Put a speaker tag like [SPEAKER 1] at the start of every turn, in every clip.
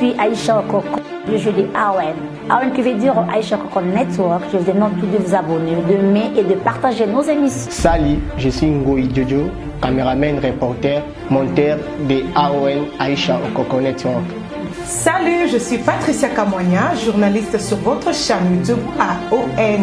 [SPEAKER 1] suis Aïcha Okoko. Je joue des AON. AON qui veut dire Aïcha Okoko Network. Je vous demande tous de vous abonner, d'aimer et de partager nos émissions.
[SPEAKER 2] Salut, je suis Ngoï Jojo, caméraman, reporter, monteur de AON Aïcha Okoko Network.
[SPEAKER 3] Salut, je suis Patricia Kamonia, journaliste sur votre chaîne YouTube AON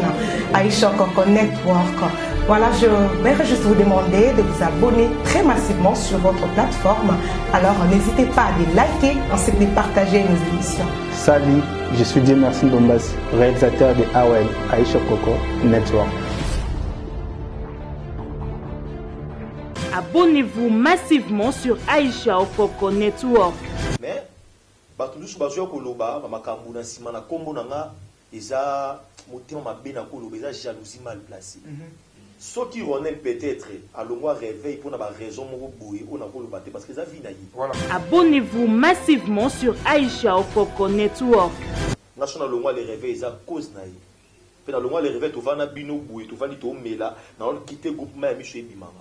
[SPEAKER 3] Aïcha Okoko Network. Voilà, je vais juste vous demander de vous abonner très massivement sur votre plateforme. Alors n'hésitez pas à les liker ainsi que de partager nos émissions.
[SPEAKER 4] Salut, je suis Dieu Merci Dombas, réalisateur de AON Aïcha Okoko Network.
[SPEAKER 5] Abonnez-vous massivement sur Aïcha Okoko Network.
[SPEAKER 6] Mais batulusu bazwa koloba makambo na sima na kombo nanga eza motema mabe na koloba eza jalousie mal placée. Ce qui Ronel peut-être à l'omoi réveil pour avoir raison mon boué on a koloba parce que ça vit naïe. Voilà.
[SPEAKER 5] Abonnez-vous massivement sur Aïcha Okoko Network.
[SPEAKER 6] National l'omoi les réveils eza cause naïe. Puis dans l'omoi les réveils tu vas na bino boué tu vas ni to mela na on quitter groupe ma mi chez bimama.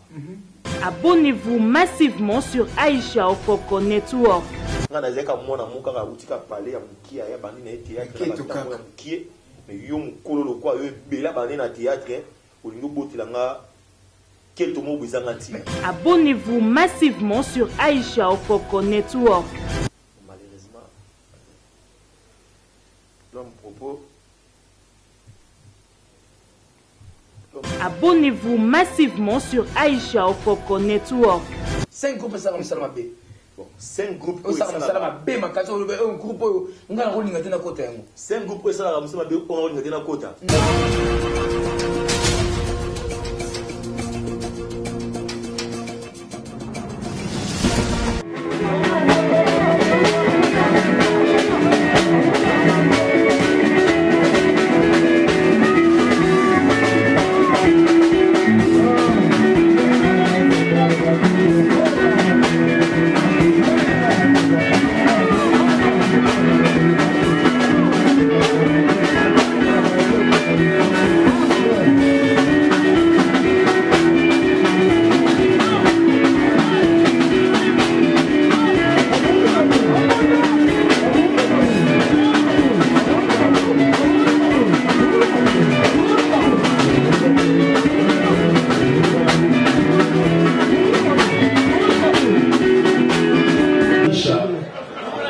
[SPEAKER 5] Abonnez-vous massivement sur Aïcha Okoko Network.
[SPEAKER 6] Nga zeka mona muka ka utika parler ya mukia ya bandi na théâtre ya mukie mais yo mukolo lo kwa yo bela bandi na théâtre olingo botelanga quel tomo bizanga ti.
[SPEAKER 5] Abonnez-vous massivement sur Aïcha Okoko Network.
[SPEAKER 6] Malheureusement l'homme propos.
[SPEAKER 5] Abonnez-vous massivement sur Aïcha Okoko Network.
[SPEAKER 7] 5 groupes ça comme ça m'a bé.
[SPEAKER 6] Bon, 5 groupes
[SPEAKER 7] ça m'a bé ma kaso un groupe ngana ko linga tena kota yango.
[SPEAKER 6] 5 groupes ça comme ça m'a bé on linga tena kota.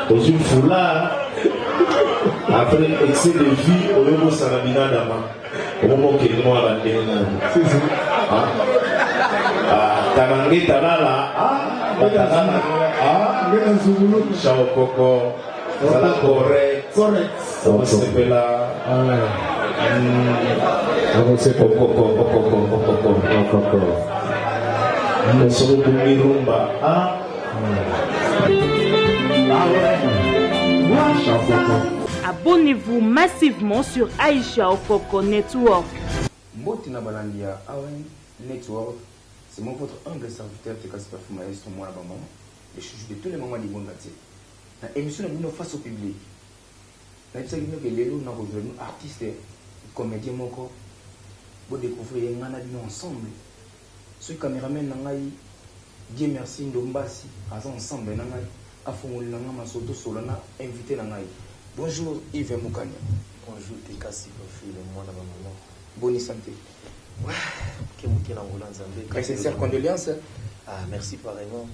[SPEAKER 8] Dans une foulard, après excès de vie, au niveau Salamina Dama, au moment qu'il est noir à l'Énan. Tanangé Tanala, Chao Coco, Sala correct, on s'appelle là. On s'est Coco. On se retrouve Mirumba.
[SPEAKER 5] Abonnez-vous massivement sur Aïcha Okoko Network.
[SPEAKER 7] Mbotina Balandia AON Network, c'est moi votre humble serviteur de Casper Maestro moi là maman. Et je joue de tous les moments du monde entier. La émission est face au public. La émission est lélo na revenu artiste comédien moko. Vous découvrez un an ensemble. Ce caméraman nangai Dieu merci Ndombasi ensemble nangai. Invité bonjour Yves Moukania.
[SPEAKER 6] Bonjour Tekasi Profil, moi la maman.
[SPEAKER 7] Bonne santé.
[SPEAKER 6] Ouais,
[SPEAKER 7] Mes sincères condoléances.
[SPEAKER 6] Ah, merci pareillement.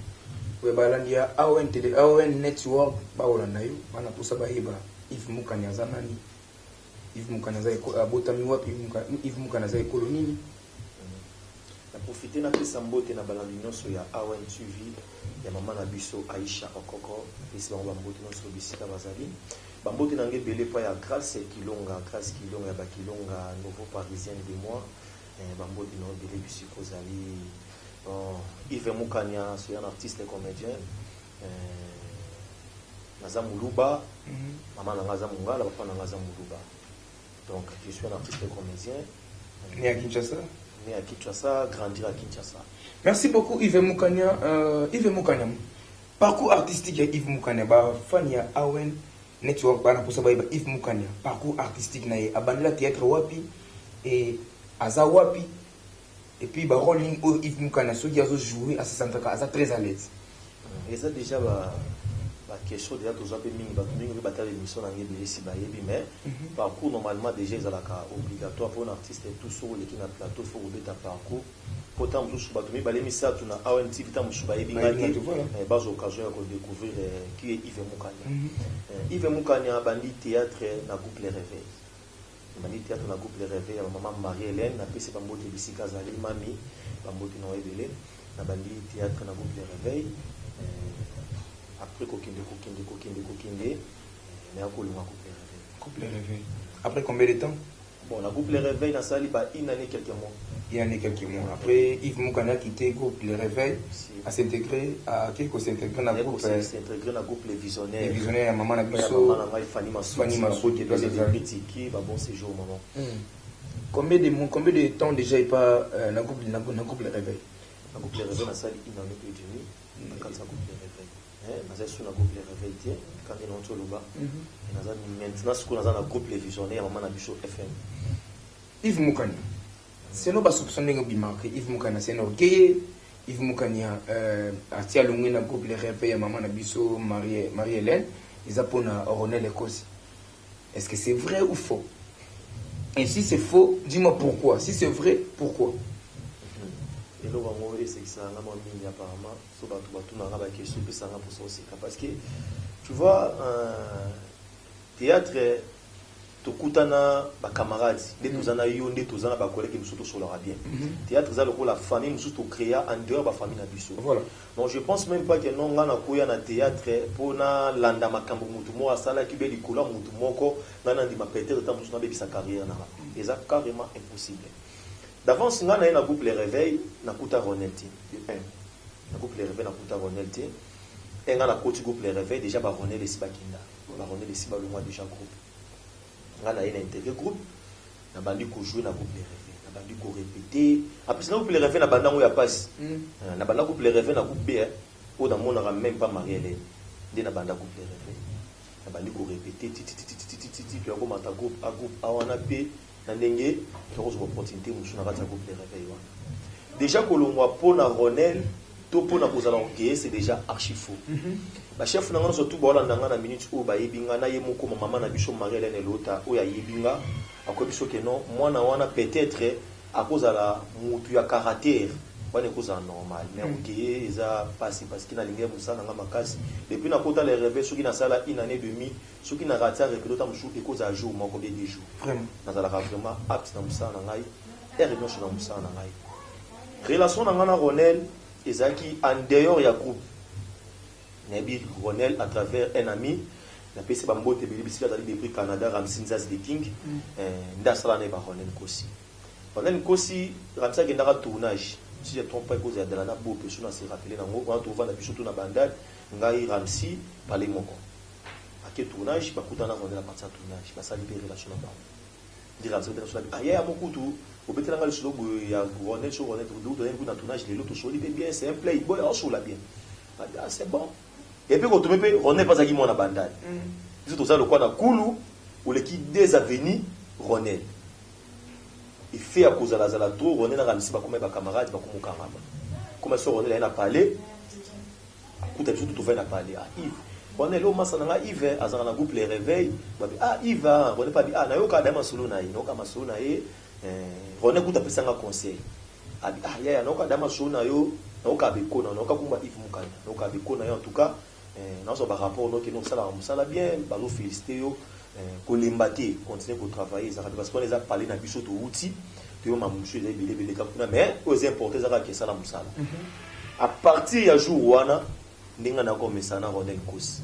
[SPEAKER 7] Oui, balandia AON Télé, AON Network, baolanda yo, bana posa baheba Yves Moukania zanani. Yves Moukania za abotami wapi Yves Moukania za kolonini.
[SPEAKER 6] Na profiter na pesa mbote na balandi nyonso ya AON TV ya mama na biso Aïcha Okoko isi bango bambote nyonso bisika bazali bambote nange belé pa ya Grâce Kilonga ya bakilonga nouveau parisien de moi bambote no belé bisiko zali Yves Moukania c'est un artiste et comédien naza muluba mama na ngaza mungala papa na ngaza muluba donc je suis un artiste et comédien
[SPEAKER 7] né à Kinshasa.
[SPEAKER 6] Né à Kinshasa, grandir à Kinshasa.
[SPEAKER 7] Merci beaucoup Yves Moukania. Yves Moukania. Parcours artistique ya Yves Moukania. Fan ya AON Network bana pour ça Yves Moukania. Parcours artistique na ye abandela théâtre wapi et aza wapi et puis rôle Yves Moukania ceux qui a joué à 60 ans, aza très à l'aise.
[SPEAKER 6] Et ça déjà question déjà tous appelés mingi battre l'émission en anglais si bayebi mais parcours normalement déjà ils obligatoire pour un artiste tout sur les qui na plateau faut remettre parcours pourtant nous sous batumi balemi ça tu na AONT vita musu bayebi ngaki bas occasion de découvrir qui est Yves Mukanya. Yves Mukanya bandi théâtre na groupe Les Réveils. Bandi théâtre na groupe Les Réveils ya maman Marie-Hélène na pese bambote bisika zali mami bambote na ebele na bandi théâtre na groupe Les Réveils. Après kokinde mais encore le
[SPEAKER 7] groupe Les Réveils. Après combien de temps?
[SPEAKER 6] Bon, la groupe Les Réveils n'a sali pas une année quelques mois.
[SPEAKER 7] Une année quelques mois. Après Yves Mukanya a quitté le groupe Les Réveils, a s'intégrer à quelque chose s'intégrer dans le groupe.
[SPEAKER 6] S'intégrer dans le groupe Les Visionnaires.
[SPEAKER 7] Les Visionnaires, maman na biso.
[SPEAKER 6] Fanny Massou qui est critiqué, bah bon séjour maman.
[SPEAKER 7] Combien de temps déjà il pas dans le groupe Les Réveils?
[SPEAKER 6] La groupe Les Réveils n'a sali une année plus d'une. Quand ça groupe Les Réveils. Mais sur la groupe Les Réveils quand il est en bas maintenant ce qu'on a dans le groupe Les Visionnaires maman na biso FM.
[SPEAKER 7] Yves Mukanya c'est nous pas soupçonner que bimarqué Yves Mukanya c'est orgueilleux. Yves Mukanya a tia longue na groupe Les Réveils maman na biso Marie-Hélène ils appellent Ronel Ekosi. Est-ce que c'est vrai ou faux? Et si c'est faux, dis-moi pourquoi. Si c'est vrai, pourquoi?
[SPEAKER 6] Et là, on va c'est que ça a mis apparemment, parce que tu vois, théâtre, tu kutana ba camarades, des tous ana yo, des tous ana ba collègues qui nous sur leur bien. Théâtre, ça la famille nous surtout créer en dehors ba famille na biso. Voilà. Donc je pense même pas que non ngana koya na théâtre pour na landa makambo mutu mo asala ki be likola mutu moko ngana ndi ma peut-être tant mutu na be sa carrière na. Et ça carrément impossible. D'avance, on a un groupe Les Réveils, on a un Ronelti. Un groupe Les Réveils, on a un Ronelti. Et on a un groupe Les Réveils, déjà, Ronel et Sibakinda. Ronel et Siba, le mois déjà groupe. On a un intégré groupe. On a joué dans le groupe Les Réveils. On a répété. Après, dans le groupe Les Réveils, on a un groupe passe. On a un groupe Les Réveils, on a un groupe B. Où dans le monde, on n'a même pas Marie-Hélène. On a un groupe Les Réveils. On a répété. Puis on a un groupe A, Nandenge, tu as une opportunité pour groupe Les Réveils. Déjà, que l'on voit pour Ronel, tout pour c'est déjà archi faux. Le chef n'a surtout pas la minute où Bayebinga, Nayemoko, maman, Nabicho, Marie-Hélène et l'autre, où il y a Yebinga, à quoi que non, moi, peut-être à cause de la mouture caractère. Pas une cause normale, mais ok, ils ont passé parce qu'il y a des gens qui depuis qu'on les réveils, ceux qui ont une année et demie, ceux qui ont raté avec d'autres et cause à jour, combien de jours. Vraiment. Dans la vraiment apte dans Moussa Nangaï, et réunion sur Moussa Nangaï. Relation dans Ronel, ils ont qui en dehors il y a groupe. Nabi Ronel à travers un ami, la PC Bambo Tebelibisi dans le prix Canada, Ramsinzas de King, Ndasala Neba Ronel Kossi. Ronel Kossi, Ramsa Gendara tournage. Si je ne trompe pas, il y a des gens qui se rappellent dans le monde, on a vu surtout dans la bandade, Ngaï Ramsi, Palais Moko. À quel tournage, il y a la partie de tournage, il y a des relations là-bas. Il y a des relations là-bas. Il y a beaucoup de choses. Au bété, il y a Ronel, sur Ronel, dans le tournage, les autres sont bien, c'est un playboy, on se l'a bien. C'est bon. Et puis, quand on me Ronel, pas à qui la bandade. Ils sont le coin de Koulou, ou l'équipe des avenirs, Ronel. Il fait à cause de la Zalato, Ronel a ramisé comme un camarade, comme un camarade. Comme ça, Ronel a parlé, tout à tout fait à parler à Yves. Ronel, au matin, Yves, à un groupe Les Réveils, ah, Yves, Ronel pas dit, ah, n'a aucun dama solo naï, n'a aucun maso naï, Ronel coûte à faire un conseil. Ah, il y a aucun dama solo naï, n'a aucun béco, n'a aucun combat Yves Mukanya, n'a aucun béco naï, en tout cas, dans un rapport, nous ça bien, nous félicitons. Kolembaté continuer pour travailler parce qu'on les a parlé dans biso to outil to ma monsieur les belé kapuna mais aux importer ça que ça la musala à partir ya jour wana ndinga na komesa na Ronel Kosi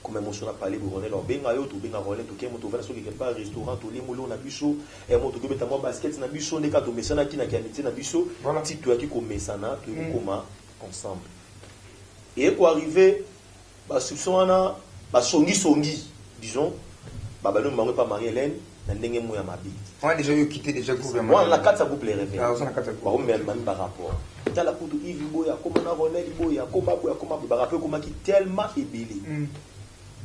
[SPEAKER 6] comme émotion a parlé pour Ronel benga yo to benga Ronel to kemo to vana so quelque part restaurant to limulo na biso et mo to beta mo basket na biso ndeka to mesana ki na kiamité na biso ti to ki komesana to koma ensemble et pour arriver ba soupçonna ba songi disons, Babalo ne m'aurait pas Marie-Hélène, n'a pas de ma vie.
[SPEAKER 7] On a déjà eu quitté déjà le gouvernement.
[SPEAKER 6] Moi, on a 4 groupes Les Réveils.
[SPEAKER 7] On a 4 groupes.
[SPEAKER 6] On a même par rapport. Dans la coupe Yves Boya, comme on a Ronel Boya, comme on a rappelé comment qui tellement ébélé.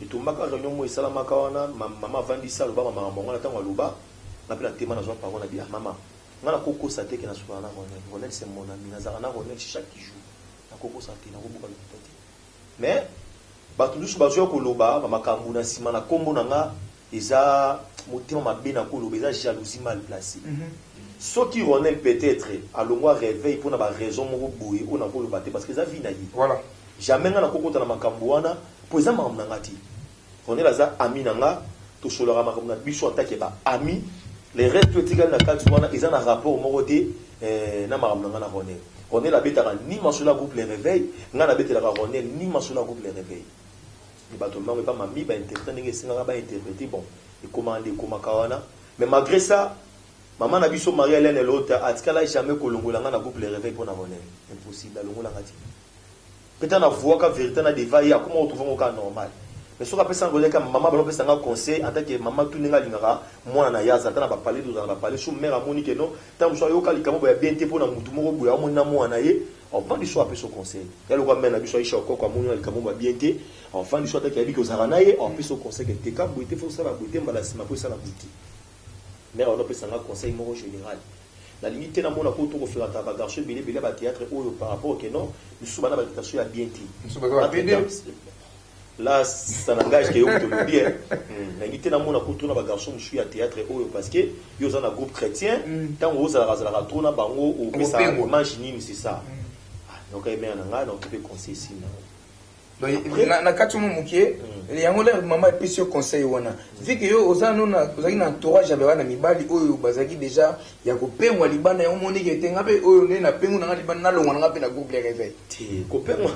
[SPEAKER 6] Et tout le monde a réunion, moi, Salama Kawana, maman Vandi Salo, maman, on a tant à Louba, on a pris la témoin dans un parole, on a dit, maman, on a Coco Saté qui n'a pas Ronel. Ronel, c'est mon ami, Nazarana Ronel chaque jour. La Coco Saté, on a beaucoup de mais, bato dusu bazwa koloba makambo na sima na kombo nanga eza motema mabe na koloba eza jalousie mal placée. Soki Ronel peut-être alongwa réveil pour na ba raison moko boye on a koloba te parce que ça vie na yi.
[SPEAKER 7] Voilà.
[SPEAKER 6] Jamais nga na kokota na makambo wana po eza makambo nanga ti. Ronel aza ami nanga to solora makambo na biso attaque ba ami les restes etikali na kati wana eza na rapport moko te na makambo nanga na Ronel. Ronel abetaka ni masolo groupe les réveil nga na betela Ronel ni masolo groupe les réveil. Les bateaux mais pas mami ba interpréter singa ba interpréter bon et commander comme kawana mais malgré ça maman na biso Marie Hélène l'autre atikala jamais kolongola nga na groupe les réveil pour na Ronel impossible longola ngati peut-être na voix ka vérité na dévailler comment on trouve mon cas normal mais sur après ça ngoleka maman ba lopesa nga conseil en tant que maman tout ninga lingara moi na yaza tana ba parler dans ba parler sur mère amoni que non tant so yo kali kamo ba bien te pour na mutu moko boya mo na mo na ye enfin du soir après son conseil ya le roi mena biso Aïcha Okoko amoni na kamo ba bien te enfin du soir ta kabi ko zarana ye en plus son conseil que te ka boité faut ça la boité mbala sima pour ça la boité mais on lopesa nga conseil moko général la limite na mona ko to ko faire ta bagarche belé ba théâtre ou par rapport que non du soir na ba ya bien te là ça n'engage que yo to bien na ngite na mona ko to na ba garçon mushu ya théâtre oyo parce que yo za na groupe chrétien tant on za la tona bango au pesa manche nini c'est ça donc ay bien nga donc peut conseiller si
[SPEAKER 7] donc na kati mo mukie il yango le maman epesi yo conseil wana vu que yo oza no na ozaki na entourage ya bana mibali oyo bazaki déjà ya kopengwa libanda yo moni ke tenga pe oyo ne na pengu na libanda na longwa nga pe na groupe les réveil
[SPEAKER 6] ti kopengwa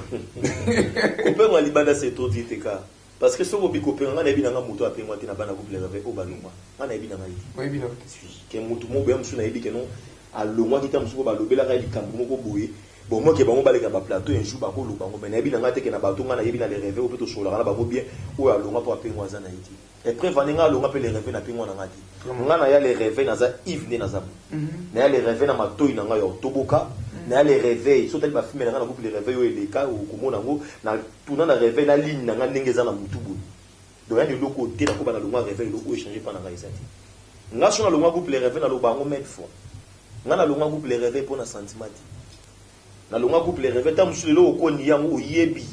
[SPEAKER 6] libanda c'est tout dit ka parce que soko bi kopengwa na ebina nga muto apengwa te na bana groupe les réveil o balongwa na ebina nga yi
[SPEAKER 7] oui bien
[SPEAKER 6] ke mutu mo be msu na ebi ke non alongwa kita msu ko balobela ka likambo moko boye bon moi qui bango baleka ba plateau un jour ba ko lobango mais na bi na ngate ke na bato nga na yebi na les rêves ou peut sola na bango bien ou alonga pour apengwa za na yiti et prévenir alonga pe les rêves na pengwa na ngati nga na ya les rêves na za Yves ne na za na ya les rêves na matoi na nga yo toboka na ya les rêves so tali ba filmer na groupe les rêves yo eleka ou komona ngo na tuna na rêve na ligne na nga ndenge za na mutubu donc ya ni loko te na ko ba na longa rêve loko échanger pa na nga izati nga so na longa groupe les rêves na lo bango mettre fois nga na longa groupe les rêves pour na sentiment na longa groupe les rêves tam sur le okoni yango oyebi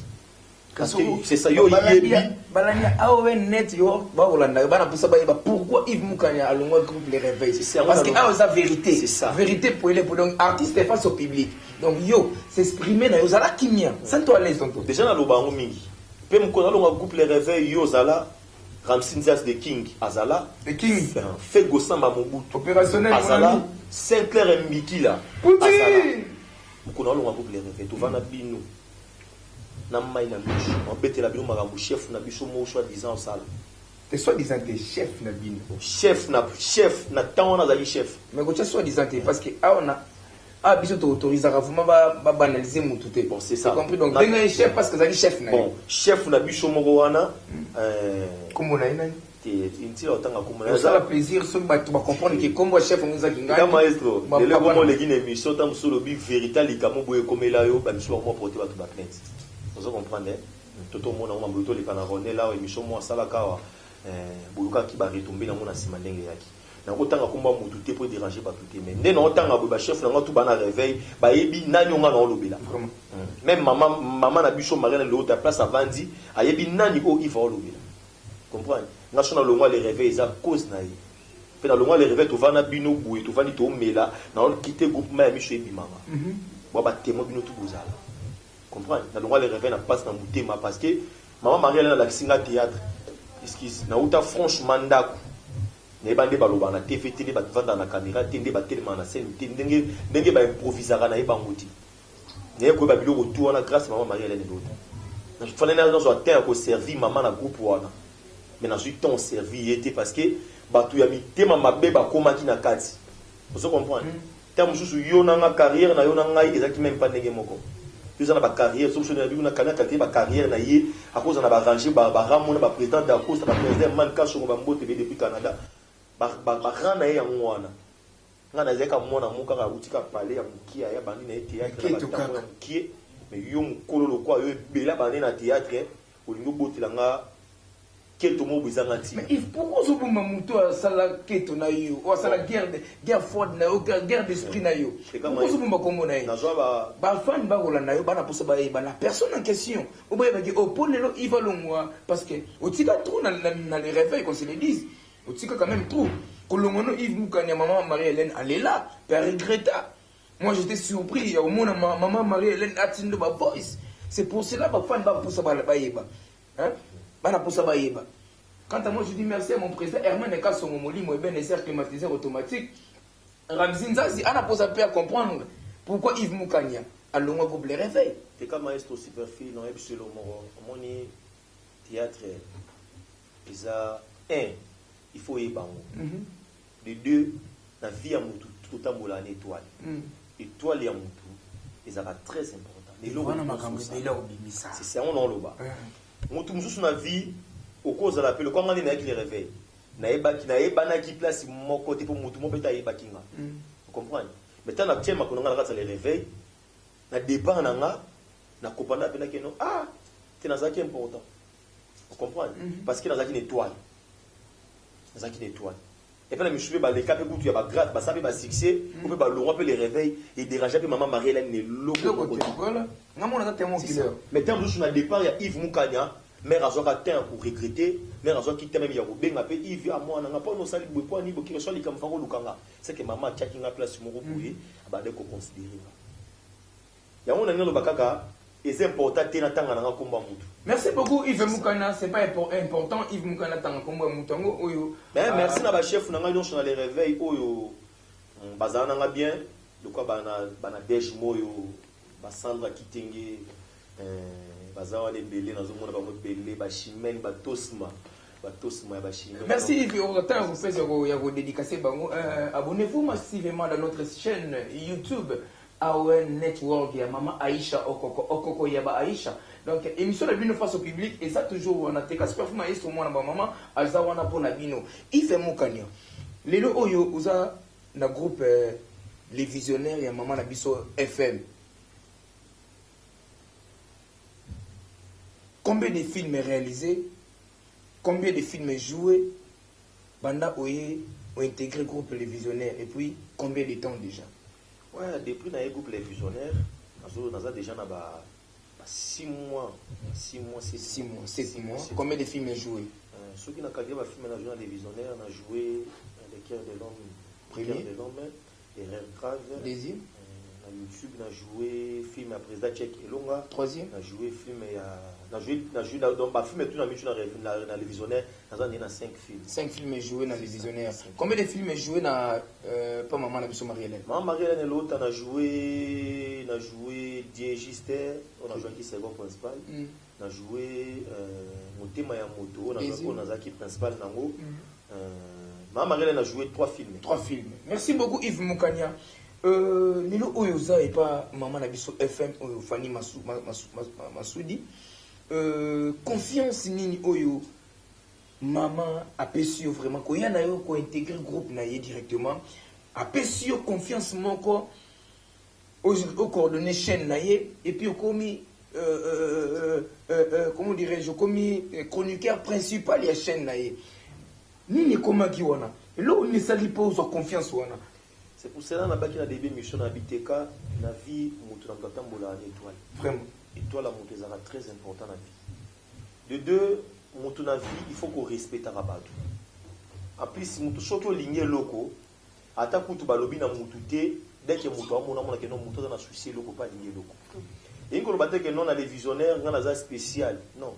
[SPEAKER 6] parce que c'est ça yo yebi
[SPEAKER 7] balanya awen net yo ba olanda bana pusa ba pourquoi Yves Mukanya a longa groupe les rêves parce que a la vérité
[SPEAKER 6] c'est ça
[SPEAKER 7] vérité pour les donc artiste face au public donc yo s'exprimer na yo zala kimia sans toi les tonto
[SPEAKER 6] déjà na lobango mingi pe mukona longa groupe les rêves yo zala Ramsin Diaz the King azala
[SPEAKER 7] the King
[SPEAKER 6] fait Gosamba Mobutu
[SPEAKER 7] opérationnel
[SPEAKER 6] azala Sinclair Mbikila azala kuna longa groupe les rêves to vana bino na mai na biso on betela bino makambo chef na biso mo soit disant sala
[SPEAKER 7] te soit disant des chef na bino
[SPEAKER 6] chef na tant na zali chef
[SPEAKER 7] mais ko soit disant parce que on a biso to autoriser vraiment ba banaliser mutu te
[SPEAKER 6] bon c'est ça
[SPEAKER 7] compris donc benga chef parce que zali chef na
[SPEAKER 6] bon chef na biso moko wana
[SPEAKER 7] comme na ina
[SPEAKER 6] inti otanga kumana
[SPEAKER 7] ça la plaisir so ba comprendre que comme chef on za kinga
[SPEAKER 6] comme maestro le comment les guiné émission tam solo bi véritable likamo boye komela yo ba biso mo porter ba to ba plainte vous comprenez toto mona mo mboto le kana Ronel là émission mo sala kawa buluka ki ba retomber na mona sima ndenge yaki na kotanga kumba mutu te pour déranger ba tout mais ndé na otanga ba chef na ngatu bana réveil ba yebi nani nga na olobela même maman na biso Mariana le haut place à Vandi ayebi nani o il va olobela comprendre national longwa les réveils ça cause na yi pe na longwa les réveils to vana bino boye to vani to mela na on quitter groupement ya miso ebimanga bo ba témoin bino tout bozala comprendre na longwa les réveils na passe na mutema parce que maman Marielle na la singa théâtre excuse na uta franchement ndako ne bande baloba na TV télé ba vanda na caméra tende ba tellement na scène ndenge ba improvisera na ebangoti ne ko ba biloko tout wana grâce maman Marielle ne l'autre na fallait na zo atteindre ko servir maman na groupe wana mais na suite ton servi était parce que batu ya mitema mabe ba komaki na kati vous comprenez terme sous yo na nga carrière na yo na ngai ezaki même pas ndenge moko yo za na ba carrière so na bi na kana kati ba carrière na ye à cause na ba ranger ba ramona ba président da cause ba président man ka so ba mbote be depuis Canada ba rana ye yango wana nga na zeka mona muka ka utika parler ya mukia ya bandi na théâtre na ba mukie mais yo mukolo lo kwa yo bela bandi na théâtre olingo botela nga keto mo bizanga ti.
[SPEAKER 7] Mais il pourquoi zo buma muto asala keto na yo, ou asala guerre froide na yo, guerre d'esprit na yo. Pourquoi zo buma kombo na yo?
[SPEAKER 6] Na joa
[SPEAKER 7] ba fan ba gola na yo bana posa ba la personne en question. Ou ba ba di au pôle lelo il va longwa parce que au tika trop na les réveils qu'on se le dise. Au tika quand même trop. Kolongono Yves Mukanya maman Marie-Hélène elle est là, père regretta. Moi j'étais surpris au moins maman Marie-Hélène atindo ba voice. C'est pour cela ba fan ba posa ba yeba. Hein? Quant à moi, je dis merci à mon président Herman Eka Songomoli, mon ben essai climatiseur automatique. Ramzin Zazi, on a posé à comprendre pourquoi Yves Mukanya a le groupe les réveils.
[SPEAKER 6] Et comme maestro superfille, non, et sur le mon théâtre, il faut y bango. De deux, la vie à Moutou, tout le temps, une étoile. Étoile et à Moutou, ils avaient très important. C'est ça, on en loba. Moutou Moussou na vie au cause de l'appel comment on est avec les réveils na qui place mon côté pour Moutou mon beta yeba kinga vous comprenez mais tant na tiema ko nga la les réveils na débat na kopana pena que non c'est na zaki important vous comprenez parce que na zaki une étoile et puis la monsieur ba les cap pour tu ya ba grade ba sabe ba succès on peut ba le rappeler les réveils et déranger puis maman Marie-Hélène ne loko
[SPEAKER 7] voilà ngamo na témoin killer
[SPEAKER 6] mais tant que na départ il y a Yves Mukanya mère azoka temps pour regretter mère azoka qui même ya robenga pe Yves à moi na pas no sali bopo ni boki so li kam fango lukanga c'est que maman tchaki nga place mo boye ba de ko considérer ya on a ngelo bakaka et c'est important tena tanga na komba mutu.
[SPEAKER 7] Merci beaucoup Yves Mukana, c'est pas important Yves Mukana tanga komba mutango oyo.
[SPEAKER 6] Mais merci na ba chef na nga nyonso na les réveils oyo bazana nga bien de quoi bana dej moyo basandra kitenge bazawa les belé na zomona ba belé ba chimene ba tosma ya ba chimene.
[SPEAKER 7] Merci Yves, au temps vous faites ya dédicacer bango abonnez-vous massivement dans notre chaîne YouTube AON Network ya Maman Aïcha Okoko Yaba Aïcha. Donc émission de bino face au public et ça toujours on a té Casper maestro moi na ba maman aza wana pona bino. Yves Mukanya. Lelo oyo uza na groupe les visionnaires ya Maman na biso FM. Combien de films réalisés? Combien de films joués? Banda Oye ont intégré le groupe Les Visionnaires. Et puis, combien de temps déjà?
[SPEAKER 6] Ouais, depuis le groupe Les Visionnaires, nous avons déjà 6 mois. 7 mois.
[SPEAKER 7] Combien de films joués?
[SPEAKER 6] Ceux qui n'ont pas joué dans Les Visionnaires, on a joué Les Cœurs de l'Homme,
[SPEAKER 7] Premier,
[SPEAKER 6] Erreur Grave.
[SPEAKER 7] Deuxième.
[SPEAKER 6] Na YouTube na joué film à président Tchèque et Longa.
[SPEAKER 7] Troisième.
[SPEAKER 6] Na joué film na joué dans ba film tout na mitu na les visionnaires na 5 films.
[SPEAKER 7] 5 films joués dans les visionnaires. Combien de films joués dans pas maman na biso Marie-Hélène?
[SPEAKER 6] Maman Marie-Hélène l'autre na joué Dieu Gister, on a joué qui second principal. Na joué Motema ya moto on a zaki principal nango. Maman Marie-Hélène a joué 3 films.
[SPEAKER 7] 3 films. Merci beaucoup Yves Mukanya. Lilo Oyoza et pas Maman Nabiso FM Fanny Masoudi. Confiance nini Oyo Maman a pesio vraiment ko yana yo ko intégrer groupe na yé directement a pesio confiance moko au coordonner chaîne na yé et puis au commis comment dirais-je commis chroniqueur principal ya chaîne na yé nini comment ki wana lo ne sali pas aux confiance wana.
[SPEAKER 6] C'est pour cela que nous avons des missions à Biteka, la vie, nous avons étoile.
[SPEAKER 7] Vraiment.
[SPEAKER 6] Étoile est très important dans la vie. De deux, nous avons il faut qu'on respecte la rabat. En plus, si nous sommes lignés locaux, à ta coupe, balobi na mutute, dès que nous avons que nous avons souci locaux, pas lignés locaux. Et quand nous avons que nous avons des visionnaires, nous avons spécial. Non.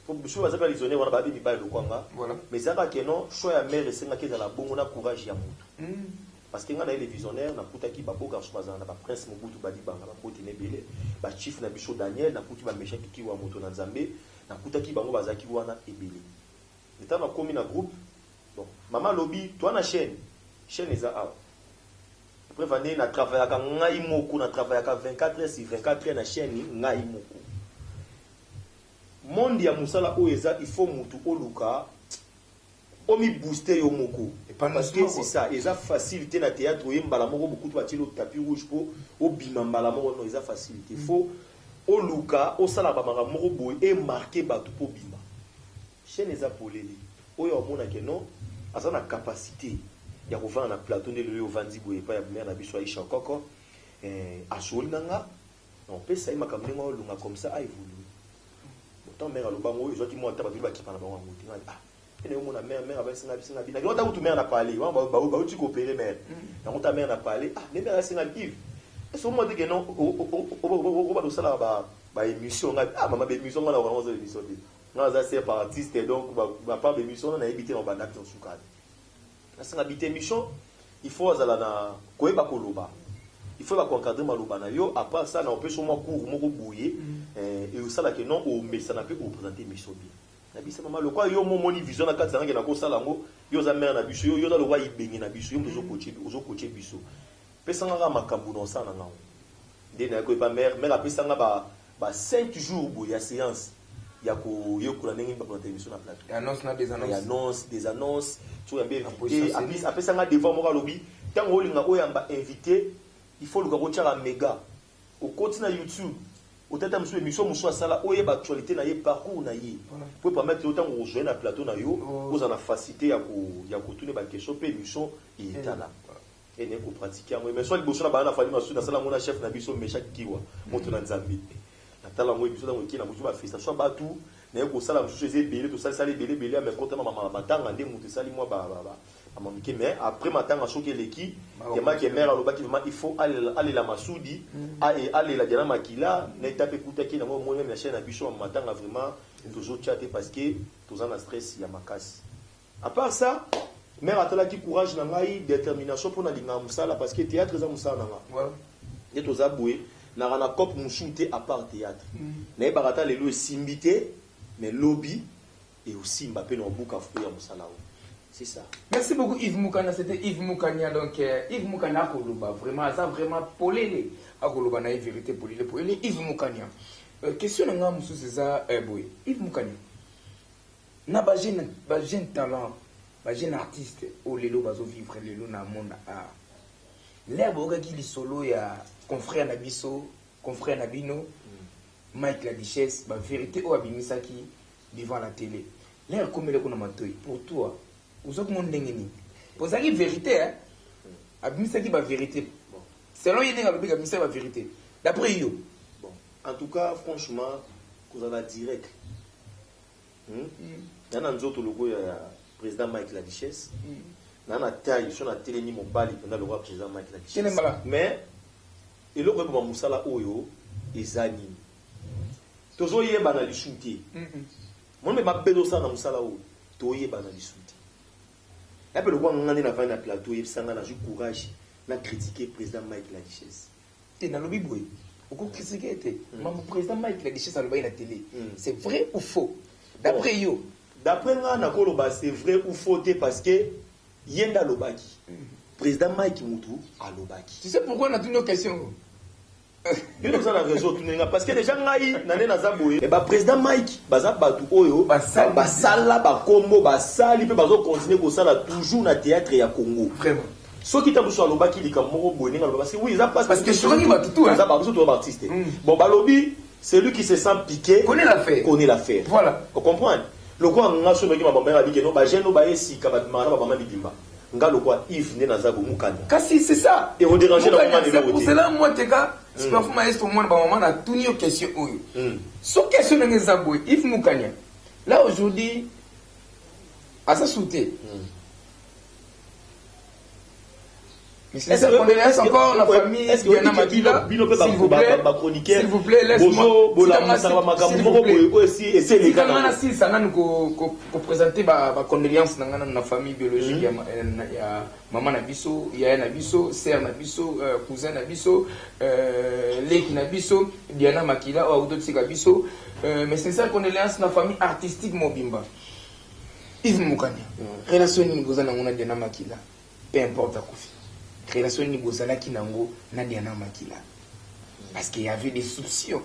[SPEAKER 6] Pour que nous avons des visionnaires, nous avons des visionnaires.
[SPEAKER 7] Voilà.
[SPEAKER 6] Mais ça va que non, choix à mère et c'est que nous avons courage à mutu. Parce que nous avons les visionnaires, nous avons des prince Mobutu Badibanga, nous avons des chief Nabiso Daniel, nous avons des méchants qui ont moto dans Zambé, nous avons des bazaki wana ebele. Maintenant, nous avons commis un groupe. Bon, maman lobby, toi na chaîne est à. Après, on a travaillé avec Ngaïmoko, on a travaillé avec 24 heures sur 24 heures na chaîne Ngaïmoko. Monde ya musala oeza, il faut mutu oluka. Omi booster yo moko parce que c'est ça ils a facilité na théâtre oye mbala moko beaucoup to atilo tapis rouge po obima mbala moko no ils a facilité faut oluka osala ba mara moko boy et marquer batu po bima chaîne eza poleli oyo amonake non aza na capacité ya kovanda na plateau nde lelo ovandi boye epai ya mare na biso Aïcha Okoko asoli na nga opesa ye makambo ndenge olunga comme ça aévolue autant mare alobango oyo ezwaki mwa ata babi bakipa na bango yango te ene omona mare abasinga bisinga bina kilo takutu mare na parler bauti koopere mare yango ta mare na parler ne mare asinga bive est-ce que moi te que non oba tosala baémission nga mama baémission nga na okango oza émission te nga aza ser par artiste donc bapart d'émission na yebi te na bandaki ton sukade nasinga bite émission il faut azala na koyeba koloba il faut bakoencadre maloba na yo après ça na opesa mwa cours moko boye et osalaka non omesa na mpe oreprésente émission bien na bisa mama lokwa yo momoni vision na kati zange na kosala yango yo oza mare na biso yo oza lokwa ibenge na biso yo moto ozokoche biso pesanga makambo na osala na ngango nde na koyeba mare apesanga ba 5 jours boye ya séance ya koyokola ndenge bakolata émission na plateau annonce des annonces tu yambe invité apesanga devant moko alobi ntango olinga oyamba invité il faut le kotiaka méga okoti na YouTube otata mosusu émission mosusu asala oyeba actualité na ye parcours na ye po permettre otango ozoye na plateau na yo ozala na facilité ya kotune baquestion mpe émission eyetala ene kopratique yango mais soit liboso na bana fali masusu nasala ngo na chef na biso Meshak Kiwa moto na Nzambe natala ngo biso tango ekina mosusu bafestation batu na ye kosala mosusu eza ebele tosalisala ebele ya mekotama matanga nde moto esali mwa mais après matanga soki eleki yamaki mare alobaki vraiment il faut aller la Masudi aller la Diana Makila na tape kutaki na moi même la chaîne na biso matanga vraiment toujours chatter parce que tous en stress ya makasi à part ça mère atalaki courage na ngai détermination pour na linga musala parce que théâtre za musala na nga voilà et tous aboué na rana cop mushute à part théâtre na barata lelo simbité mais lobby et aussi Mbappé no buka fu ya musala. C'est ça.
[SPEAKER 7] Merci beaucoup Yves Moukana, c'était Yves Moukania. Donc Yves Moukana Koloba, vraiment, ça vraiment polélé. Akoloba na vérité polélé. Yves Moukania. Question nga musu c'est ça boy. Yves Moukania. Na ba jeune talent, ba jeune artiste au lelo bazo vivre lelo na monde art. L'air boga ki li solo ya confrère Nabiso, confrère Nabino, Mike la Duchesse, ba vérité o abimisaki devant la télé. L'air comme le konamatoy pour toi. Vous avez mon dengeni. Pour ça qui vérité hein. Abimisa qui va vérité. Selon il a abimisa va vérité. D'après yo.
[SPEAKER 6] Bon, en tout cas franchement, vous avez direct. Nana nzoto logo ya président Mike la Duchesse. Nana taille sur la télé ni mon bali pendant le roi président Mike la Duchesse. Mais et le roi musala oyo ezani. Tozo yeba na lishuti. Mon me mabedo ça na musala oyo. Toyeba na lishuti. Et puis le roi ngani na vana plateau et sanga na courage na critiquer président Mike la Duchesse.
[SPEAKER 7] T'es dans le biboy. Au critiquer était. Maman président Mike la Duchesse à le la télé. C'est vrai ou faux? D'après yo.
[SPEAKER 6] D'après nga na koloba c'est vrai ou faux parce que yenda lobaki. Président Mike Moutou a lobaki.
[SPEAKER 7] Tu sais pourquoi on a toutes nos questions?
[SPEAKER 6] Nous avons la raison parce que déjà ngai nané na zaboye et ba président Mike baza batu oyo basala ba kombo basali pe bazo continuer ko sala toujours na théâtre ya Congo
[SPEAKER 7] vraiment
[SPEAKER 6] so kita muso alobaki likamoko boye nga parce que oui ça passe
[SPEAKER 7] parce que sur ni batu tout
[SPEAKER 6] ça ba biso to artiste bon ba lobby celui qui se sent piqué
[SPEAKER 7] connaît l'affaire
[SPEAKER 6] voilà vous comprenez le quoi nga so meki mabamba ya bike no ba jeune no ba esika ba mara ba mama bidimba nga le quoi Yves ne nazabo mukanya
[SPEAKER 7] kasi c'est ça
[SPEAKER 6] et on déranger la maman de la
[SPEAKER 7] c'est là moi te gars super fou maestro moi ba maman na tout une question oyo so question nga zabo Yves Moukania là aujourd'hui à sa sauter est-ce qu'on laisse encore la famille Diana Makila s'il vous plaît laisse-moi si ça n'a nous présenter ma condoléance dans la famille biologique il y a maman Nabiso il y a Nabiso sœur Nabiso cousin Nabiso Leki Nabiso Diana Makila ou d'autres Nabiso mais c'est ça condoléance dans la famille artistique Mobimba Yves Moukania relation ni goza na ngona Diana Makila peu importe à Kofi relation ni bozala kinango na Diana Makila parce qu'il y avait des soupçons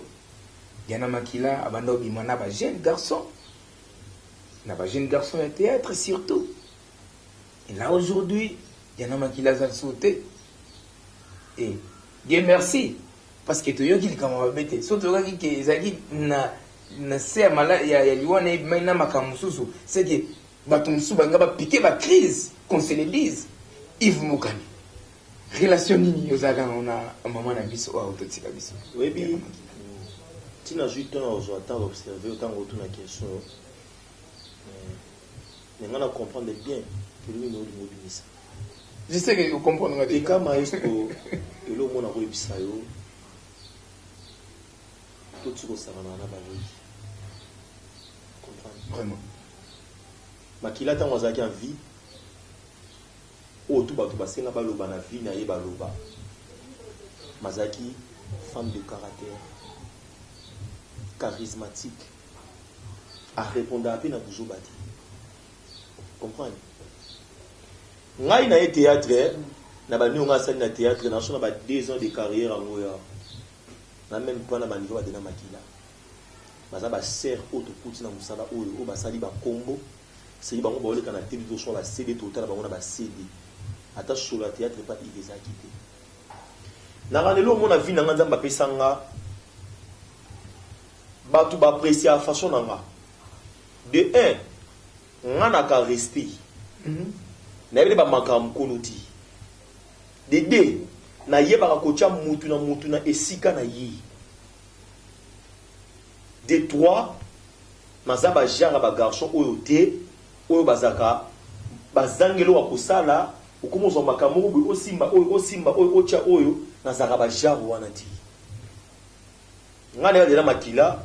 [SPEAKER 7] Diana Makila abando bimana ba jeune garçon na ba jeune garçon à théâtre surtout et là aujourd'hui Diana Makila a sauté et Dieu merci parce que tu yoki kama babete surtout yoki ke ezaki na na se mala ya liwana ibina makamususu c'est que batumsu banga ba piquer ba crise qu'on se le dise Yves Mokani relation nini yozaka na maman na biso wa autotika biso
[SPEAKER 6] oui bi tina juste on attend observer autant retour na question mais on a comprendre bien que lui nous mobilise
[SPEAKER 7] je sais que vous comprenez
[SPEAKER 6] et quand maestro et le monde a rebisa yo tout ce que ça va na ba comprendre
[SPEAKER 7] vraiment
[SPEAKER 6] makila tant wazaki en vie o tout bato basenga baloba na vie na ye baloba mazaki femme de caractère charismatique à répondre à peine à toujours bâti comprendre ngai na théâtre na ba nunga sali na théâtre na sona ba 2 ans de carrière en ngoya na même pas na ba niveau de na makila baza ba ser auto puti na musala oyo o basali ba combo c'est bango ba oleka na télé to so ba CD total bango na ba CD ata sur le théâtre pas il les a quittés na ranelo mon avis na nzamba pesanga ba tu ba apprécier à façon nanga de 1 ngana ka rester na yebele ba makam koloti de 2 na yeba ka kocha mutu na esika na yi de 3 mazaba genre ba garçon oyo te oyo bazaka bazangelo wa kosala ukomozo makambo osimba oyo ocha oyo nazaka ba genre wana ti ngana ya makila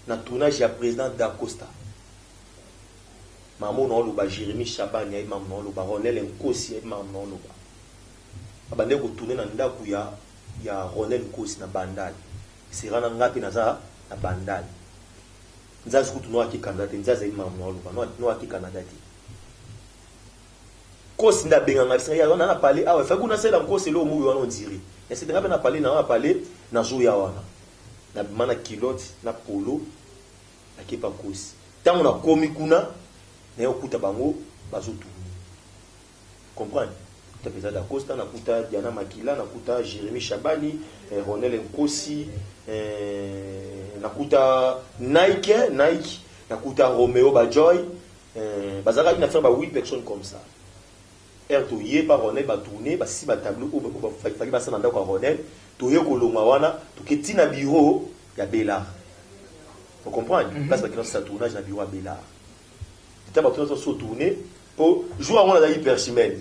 [SPEAKER 6] na tournage ya président d'Acosta maman no lo ba Jérémy Chabani ya maman no lo ba Ronel Nkosi ya maman no lo ba abande ko tourner na ndaku ya Ronel Nkosi na Bandali sirana ngapi naza na Bandali nzazi kutunoa ki Canada nzazi ya maman no lo ba no ki Canada ti Kosi nda benga ngabisa ya wana na parler awe fa kuna sela Nkosi lo mu wana on dirait et c'est déjà na parler na jour ya wana na mana kilote na polo akepa Kosi tango na komi kuna na yokuta bango bazotu comprendre ta pesa da Costa na kuta Diana Makila na kuta Jérémy Chabani Ronel Nkosi na kuta Nike na kuta Romeo Bajoy bazaka ina faire ba 8 personnes comme ça to yé par Ronel ba tourner ba si ba tableau ou ba fali ba sana ndako Ronel to yé ko longa wana to ketina bureau ya Bellard. Vous comprenez? Parce que ça tournage na bureau ya Bellard. Tu as besoin de tourner pour jouer à mon hyperchimène.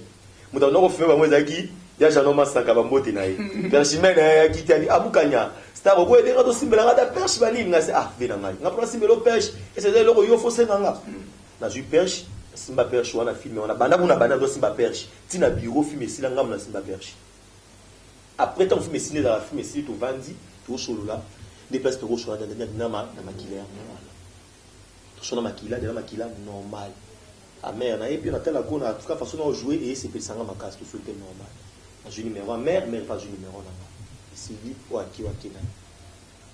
[SPEAKER 6] Nous avons fait un zaki, il y a jamais sanka bambote nae. Hyperchimène qui t'a dit abukanya. C'est un boy de rado simbela da perche bani ngase ah vena ngai. Ngapra simbelo perche et c'est le yo fo senanga. Na ju perche, simba perche wana filmer wana banda kuna banda do simba perche. Tina bureau filmer sila ngam na simba perche. Après tant filmer sila da filmer sila to vandi, to solo là, des places pour solo na makila. Sona makila de la makila normal a mère na et puis na telle kona en tout cas façon de jouer et c'est peut sanga makas tout sur normal na jeu numéro mère pas jeu numéro là c'est lui ou aki wakina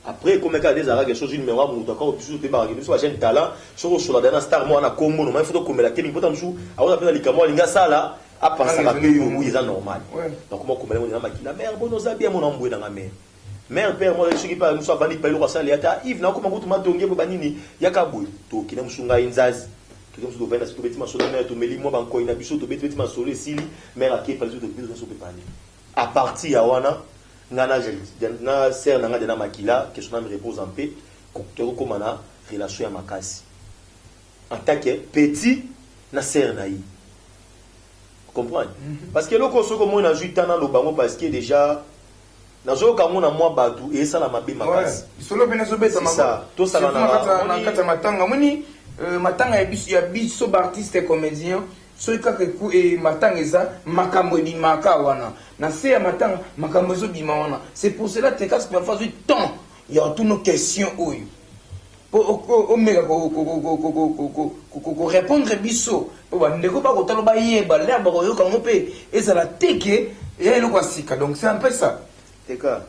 [SPEAKER 6] après comme ka des arabe chose numéro mu d'accord toujours te barage nous jeune talent sur la dernière star moi na kombo no mais faut comme la kemi potam jou awa pena likamo linga sala a penser à que yo oui ça normal donc comment comme na makila mère bon nos bien mon emboué dans la mère mère père moi je suis pas nous soit vandi pa lo sala ya Yves na kuma kutu matonge bo banini yakabwe to kina musunga inzazi kina musu dovena to betima solo na to meli mo banko ina biso to betima solo esili mère aké pa to biso so pe parler à partir ya wana ngana na ser na ngade na makila que son âme repose en paix ko komana relation ya makasi en tant que petit na ser na yi comprendre parce que loko soko mo na juitana lo bango parce que déjà nazo ka mona mwa batu et ça la mabe makasi
[SPEAKER 7] solo bena zo beta
[SPEAKER 6] ça to ça na
[SPEAKER 7] kata matanga moni matanga ya biso ba artiste et comédien so kaka ku e matanga eza makambo di maka wana na se ya matanga makambo zo bima wana c'est pour cela te casse parfois du temps il y a toutes nos questions oyo pour omega ko répondre biso po ba ndeko ba ko talo ba yeba le ba ko yoka ngope ezala teke ya eloko asika donc c'est un peu ça.
[SPEAKER 6] Teka,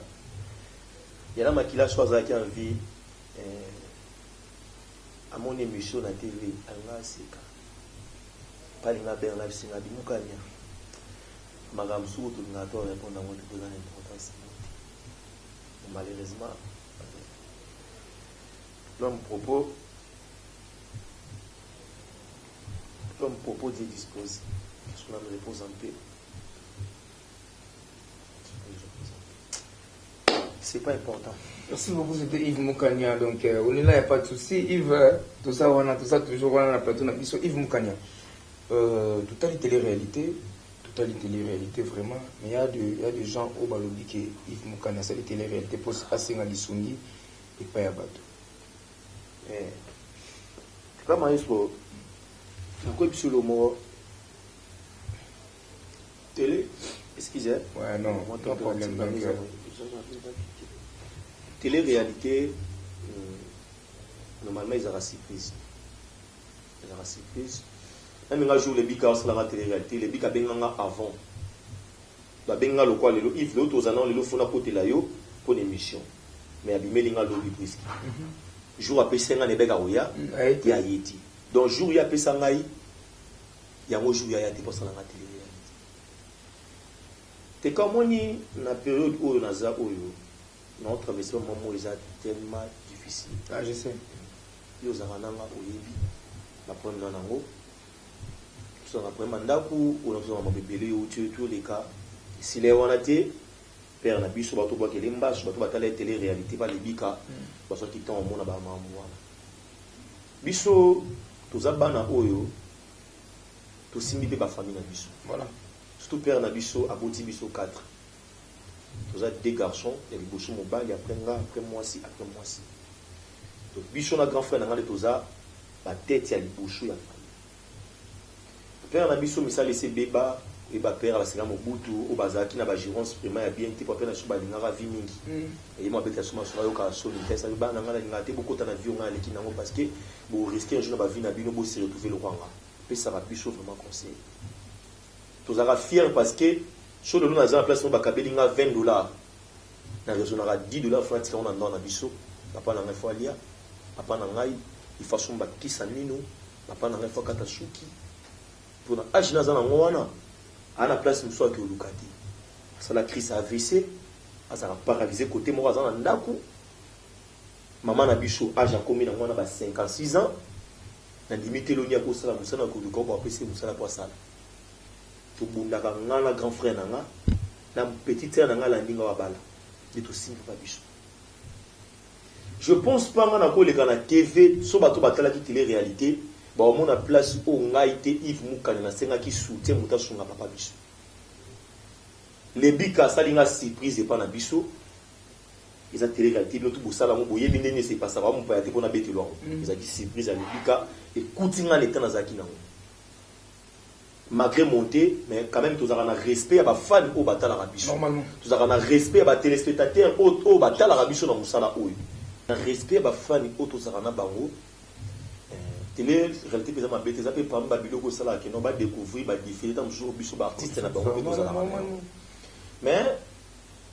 [SPEAKER 6] il y a makila choisi qui a envie à mon émission na TV anga sika. Pali na ben live singa bimukanya. Magamsu to na to répondre à mon tout dans l'importance. Malheureusement L'homme propose Dieu dispose. Qu'est-ce qu'on a me repose en paix? C'est pas important.
[SPEAKER 7] Merci beaucoup, c'était Yves Moukania. Donc, on est là, il n'y a pas de souci. Yves, tout ça, toujours on a la plateau. Yves Moukania. Totalité les réalités, vraiment. Mais il y a des gens au Balobi qui Yves Moukania, ça les réalités pour passer à l'Issungi et pas à Bato.
[SPEAKER 6] C'est pas maestro. Pourquoi sur le mot télé? Excusez.
[SPEAKER 7] Ouais, non, pas problème.
[SPEAKER 6] Télé-réalité, normalement, ils ont la surprise. Même un jour, les bikas sont la télé-réalité, les bikas sont avant. Les bikas sont là, Yves, l'autre, ils font la côté là, pour une émission. Mais abîmer les gens, ils brisent. Jour après, c'est un ébègue à Oya, il y a Yeti. Donc, jour, il y a Pessangaï, il y a un jour, il y a Yeti pour la télé-réalité. C'est comme on est dans la période où on a ça, notre mission moment est tellement difficile.
[SPEAKER 7] Ah, je sais.
[SPEAKER 6] Yo zarananga oyebi la première nango. So na première mandaku ou na mabebele ou tous les cas. Si les wanaté père na biso bato ba kelemba so bato batala télé réalité ba libika ba so kitan mona ba mamu wana. Biso tozabana oyo to simbi pe ba famille na biso. Voilà. Surtout père na biso aboti biso 4. Nous avons 2 garçons, il y a des bouchons mobiles, après moi ci. Donc, bichon a grand frère, il y a la tête, il y a des bouchons. Père, na biso, il a laissé bébé, et père, la série Mobutu, au bazar, qui n'a pas gérance, vraiment, il y a bien été pour faire la souba, il y a vie mingi. Et il m'a dit que la souba, il y a un ça il y a beaucoup d'avions, parce que vous risquez un jour de vie, vous se retrouver le roi. Et ça va bichon vraiment conseiller. Nous avons fiers parce que sur le nom de la place, on va $20. Na raison na $10 francs on en na biso. Papa na ngefo alia. Papa na ngai, il faut son bakisa nino. Papa na ngefo kata suki. Pour na age na za na ngwana. Ana place mso ki olukati. Ça la crise AVC. Ça a paralysé côté mo za na ndako. Maman na biso age a commis na ngwana ba 56 ans. Na limité lo nia ko sala musana ko luka ko apesi musala pour sala. Tout le monde a un grand frère, un petit frère, un landing à bala. Et tout simple, pas bichon. Je pense pas que la TV, sur bateau batala qui télé-réalité, au moins la place où on a été Yves Moukania, qui soutient Mouta Sunga Papa Bichon. Les bika, ça a surprise et pas na bichon. Ils ont télé-réalité, l'autre bout ça, il y a c'est pas ça, on peut être qu'on a bêté loin. Ils ont dit surprise à les bika, et continuant les temps dans Zaki. Malgré monter, mais quand même, tu as un respect à la fan au bataille arabique. Normalement. Tu as un respect à la téléspectateur au bataille arabique dans Moussala. Un respect à la fan au Tozarana Bango. Télé, réalité, par exemple, tu as fait par exemple, Babilo Sala qui n'ont pas découvert, différents jours, biso artistes dans Bango. Mais,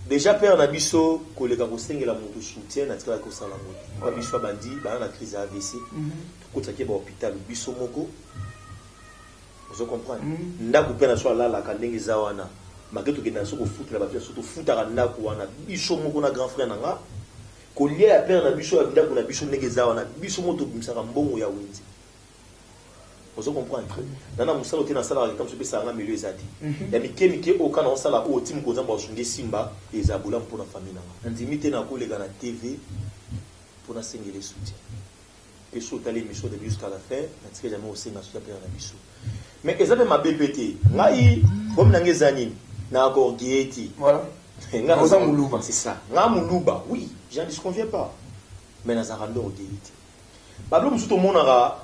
[SPEAKER 6] déjà, père Nabiso, collègue à Rosseng et la moto soutien, n'a pas de Sala. Nabiso Bandi, la crise AVC. Tu as fait l'hôpital, Biso Moko. Vous comprenez? Ndaku pena so la kandenge zawana. Maketo kenda so ko foot la ba so foot ara ndaku wana. Biso moko na grand frère nanga. Ko lia ya pena na biso ya ndaku na biso ndenge zawana. Biso moto bimisaka mbongo ya winzi. Vous comprenez? Nana musalo tena sala comme so pesa nga milieu ezati. Ya mike okana on sala o team ko zamba osunge simba ezabula mpona famille nanga. Ndimite na ko lega na TV pour na sengele soutien. Et sur l'émission de jusqu'à la fin, je jamais aussi na sur la mission. Mais ils avaient ma BPT. Ngai comme nangezani na gorgieti. Voilà. C'est ça. Na muluba. Oui, j'en disconviens pas. Mais na zarando gorgieti. Bablo musuto monara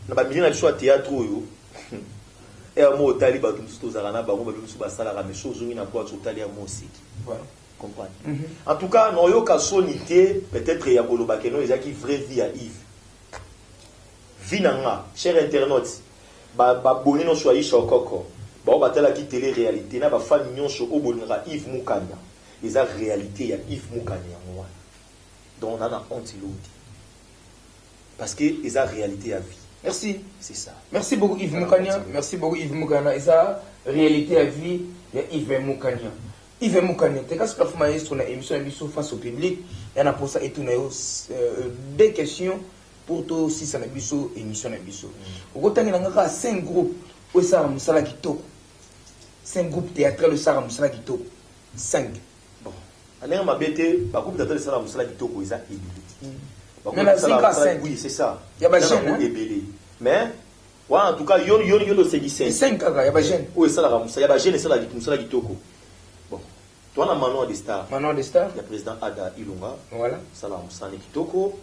[SPEAKER 6] na ba milina sur théâtre yo. Et mo tali ba musuto zarana ba mo bablo musuto ba sala ra mesho zungi na kwa tali ya musiki. Voilà. Comprendre. En tout cas, no yo ka sonité peut-être ya koloba que non ezaki vraie vie à Yves. Vinanga, cher internaute, baboni no soit Aïcha Okoko, batala ki télé réalité na ba fan nyonso obonira Yves Moukania. Les a réalité ya Yves Moukania moi. Donc on a honte l'autre. Parce que les a réalité à vie.
[SPEAKER 7] Merci.
[SPEAKER 6] C'est ça.
[SPEAKER 7] Merci beaucoup Yves Moukania. Merci beaucoup Yves Moukania. Et ça réalité à vie ya Yves Moukania. Yves Moukane, tu as fait maestro na émission face au public. Il y en a pour ça et tout des questions pour toi aussi ça na biso émission na biso. Au côté ngaka 5 groupes au Sara Musala Kitoko. 5 groupes théâtrales le Sara Musala Kitoko. 5.
[SPEAKER 6] Bon. Allez ma bête, ba groupe théâtral Sara Musala Kitoko ils a ébélé.
[SPEAKER 7] Mais la 5 à 5.
[SPEAKER 6] Oui, c'est ça.
[SPEAKER 7] Il y a pas jeune
[SPEAKER 6] ébélé. Mais ouais, en tout cas yo c'est
[SPEAKER 7] 5 kaka, il y a pas jeune.
[SPEAKER 6] Oui, ça la Musala, il y a pas jeune et ça la Musala Kitoko. Bon. Toi on a Manon des stars.
[SPEAKER 7] Manon des stars.
[SPEAKER 6] Il y a président Ada Ilunga.
[SPEAKER 7] Voilà.
[SPEAKER 6] Ça la Musala Kitoko.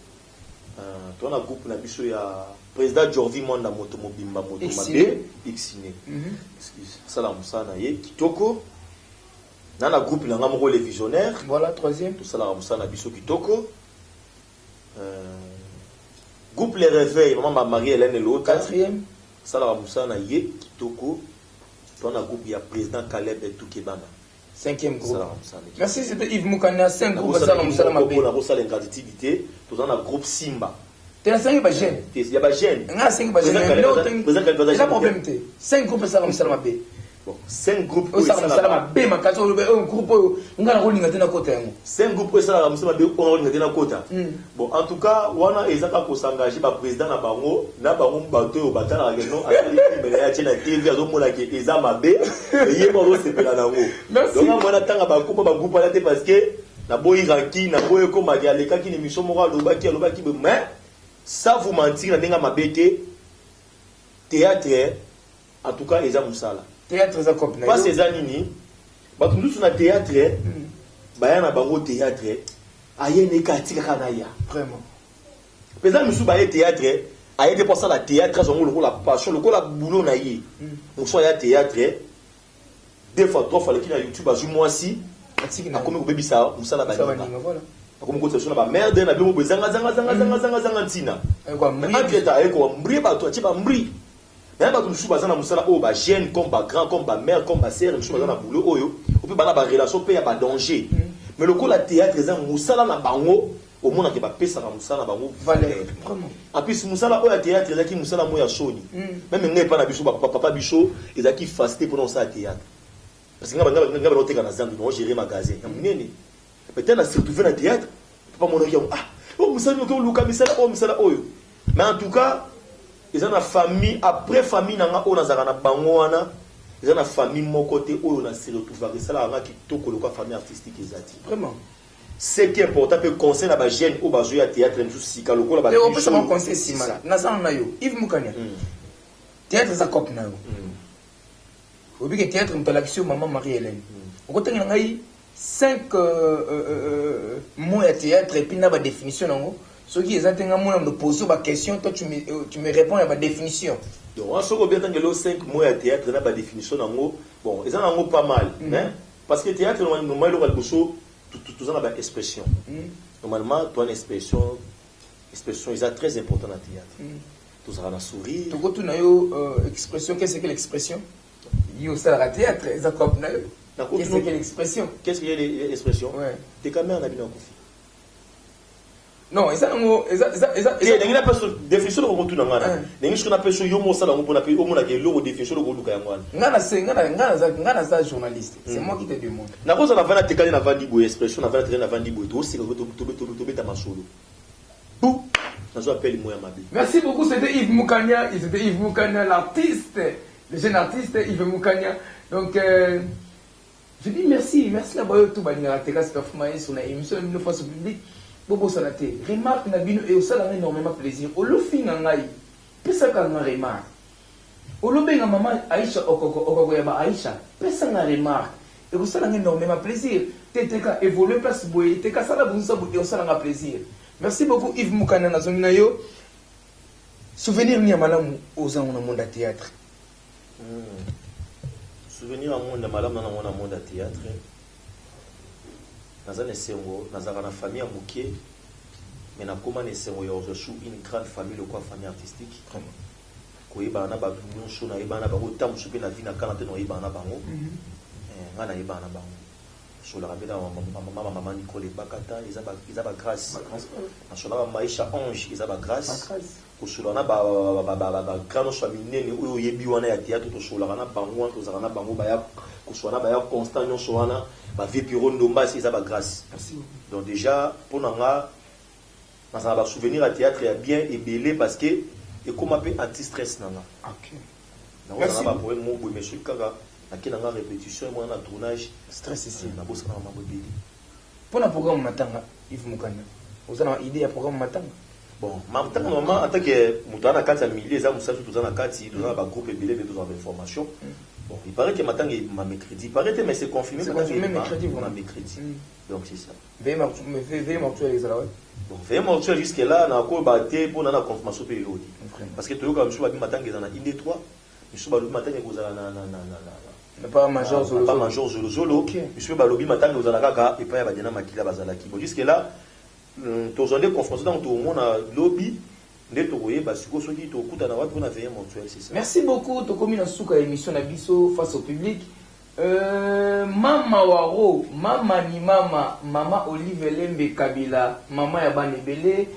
[SPEAKER 6] Toi on a groupe na biso ya président Jorvi Monda moto mobimba moto mabe Xine. Excuse. Ça la Musala ye Kitoko. Dans le groupe, il y a un les visionnaires.
[SPEAKER 7] Voilà, troisième.
[SPEAKER 6] Tout ça, là, on a Bisso Kitoko. Groupe Les Réveils, maman Marie-Hélène et l'autre.
[SPEAKER 7] Quatrième.
[SPEAKER 6] Ça, là, on a Ye Kitoko. Dans le groupe, il y a président Caleb et Toukebana.
[SPEAKER 7] Cinquième groupe. Merci, c'était Yves Moukana. 5 groupes.
[SPEAKER 6] Ça, on a l'ingratitude. Tout dans le groupe Simba.
[SPEAKER 7] Tu as 5 gènes.
[SPEAKER 6] Il y a pas gène.
[SPEAKER 7] Il y a 5 gènes. Il y a problème. 5 groupes, ça va me faire.
[SPEAKER 6] 5 groupes
[SPEAKER 7] où ça va un groupe on a rolling à côté
[SPEAKER 6] 5 groupes où ça va me côté bon en tout cas wana ezaka ko s'engager ba président na bango bato batala non mais ya tena TV azomona ke eza mabe ye mo sepela nango donc mwana tanga ba groupe ala te parce que na boyi ranki na boyi ko magia leka ki émission moko alobaki mais ça vous mentir na denga mabete théâtre en tout cas eza musala
[SPEAKER 7] théâtre za copne
[SPEAKER 6] pas ces années ba tundu na théâtre ba na bango théâtre ayene katika kana ya
[SPEAKER 7] vraiment
[SPEAKER 6] pesa musu ba théâtre ayete pour ça la théâtre zongo loko la passion loko la boulot na yi musu ya théâtre 2 fois 3 fois le ki na YouTube azu moi si a comme ko bebisa musala ba ni
[SPEAKER 7] voilà
[SPEAKER 6] comme ko tsona ba merde na bimo bezanga zanga ntina
[SPEAKER 7] ko
[SPEAKER 6] mrieta eko mbri ba to tiba mbri. Mais quand nous sommes dans musala oh ba jeune comme ba grand comme ba mère comme ba sœur nous sommes dans la boulot oyo on peut ba relation peut y a ba danger mais le coup la théâtre za musala na bango au monde que ba pesa na musala na bango
[SPEAKER 7] valeur vraiment
[SPEAKER 6] en plus musala oyo théâtre za ki musala moya soni même ngai pas na biso papa biso eza ki fasté pour ça théâtre parce que ngaba no teka na zandu no gérer magasin ya munene peut-être na surtout na théâtre papa mon ah oh musala ko luka musala oyo mais en tout cas ils ont une famille après famille nanga on a na bango wana ils ont une famille mon côté on a se retrouver ça là qui toko loka famille artistique ezati
[SPEAKER 7] vraiment
[SPEAKER 6] ce qui est important peut conseiller la jeune au ba jouer à théâtre tout sika loko la ba
[SPEAKER 7] on peut seulement conseiller sima na ça na yo Yves Moukania théâtre za cop na yo obi que théâtre mpelaction maman Marie-Hélène on côté ngai 5 mots à théâtre et puis na ba définition nango. Ce qui est exactement me poser ma question, toi tu me réponds à ma définition.
[SPEAKER 6] Donc, on se bien que 5 mots à théâtre n'a pas définition bon, ils en ont pas mal, hein? Parce que théâtre normalement il y a tout ça une expression. Normalement, toi une expression est très important dans théâtre. Tout ça na sourire.
[SPEAKER 7] Tout quand tu na yo expression, qu'est-ce que l'expression? Yo ça la théâtre, ça comme na yo. Qu'est-ce que l'expression?
[SPEAKER 6] Qu'est-ce qu'il y a l'expression? Ouais. T'es quand même na bien confié.
[SPEAKER 7] Non, ça
[SPEAKER 6] n'a pas définition de retour dans ngana. N'engi qu'on appelle yo mo sala ngona pe o mona ke lo définition de luka ya ngwana.
[SPEAKER 7] Ngana ça journaliste. C'est moi qui te demande.
[SPEAKER 6] Na koza na vana tekali na vandi bo expression na vana tekali na vandi bo to sika to beta masolo. Bou. Na zo appelle moi mabi.
[SPEAKER 7] Merci beaucoup, c'était Yves Moukania, l'artiste, le jeune artiste Yves Moukania. Donc je dis merci la boyo tout baninga teka performance sur la émission une fois au public. Bobo Salate, remarque na bino et ça a énormément plaisir. O lo finga ngai, pesa ka na remarque. O lo benga maman Aïcha okoko ya ba Aïcha, pesa na remarque. Et ça a énormément plaisir. Teteka évoluer place boye, teka sala bunsa boye o ça a plaisir. Merci beaucoup Yves Moukana na zone na yo. Souvenir ni malamu oza na monde théâtre.
[SPEAKER 6] Souvenir à monde malamu na monde théâtre. Dans un essengo, dans une famille amouké, mais dans comment essengo je suis une grande famille, le quoi famille artistique. Ko iba na ba nous show na iba na ba autant je peux na vie na kana te no iba na bango. Na iba na bango. sur la rabina maman Nicole Bakata ils a ba grâce sur la Maïcha Ange ils a ba grâce sur la ba grand soit minene ou yebi wana ya théâtre to sur la na bango to za na bango ba ya sur la ba ya constant nyo so wana ba vipiro ndomba ils a ba grâce donc déjà pour nanga ça va souvenir à théâtre est bien et belé parce que et comme un peu anti-stress nanga. OK. Merci. On a pour moi mais monsieur Kaka na nanga répétition moi na tournage
[SPEAKER 7] stress ici
[SPEAKER 6] na bossa na mambo belé.
[SPEAKER 7] Pour le programme matanga Yves Mukanya. Vous avez une idée à programme matanga?
[SPEAKER 6] Bon, matanga normalement en tant que mutana kati ya milieu ça musasu tozana kati tozana ba groupe belé mais tozana information. Bon, il paraît que matanga ma mercredi. Il paraît mais c'est confirmé
[SPEAKER 7] mercredi
[SPEAKER 6] mercredi. Donc c'est ça.
[SPEAKER 7] Veille mortuaire les Israël.
[SPEAKER 6] Bon, veille mortuaire jusque là na ko baté pour na confirmation pe elodi. Parce que toyo comme choba bi matanga dans inde 3. Monsieur Balobi matanga kozala na
[SPEAKER 7] pas major Zolo.
[SPEAKER 6] Pas major Zolo. Monsieur Balobi matanga kozala kaka et pas ya badena makila bazalaki. Bon, jusque là tozonde confirmation dans tout le monde na lobby.
[SPEAKER 7] Merci beaucoup. Tu as commis une émission face au public. Mama Waro, Mama ni Mama, Mama Olive Lembe Kabila, Mama Yabanebele,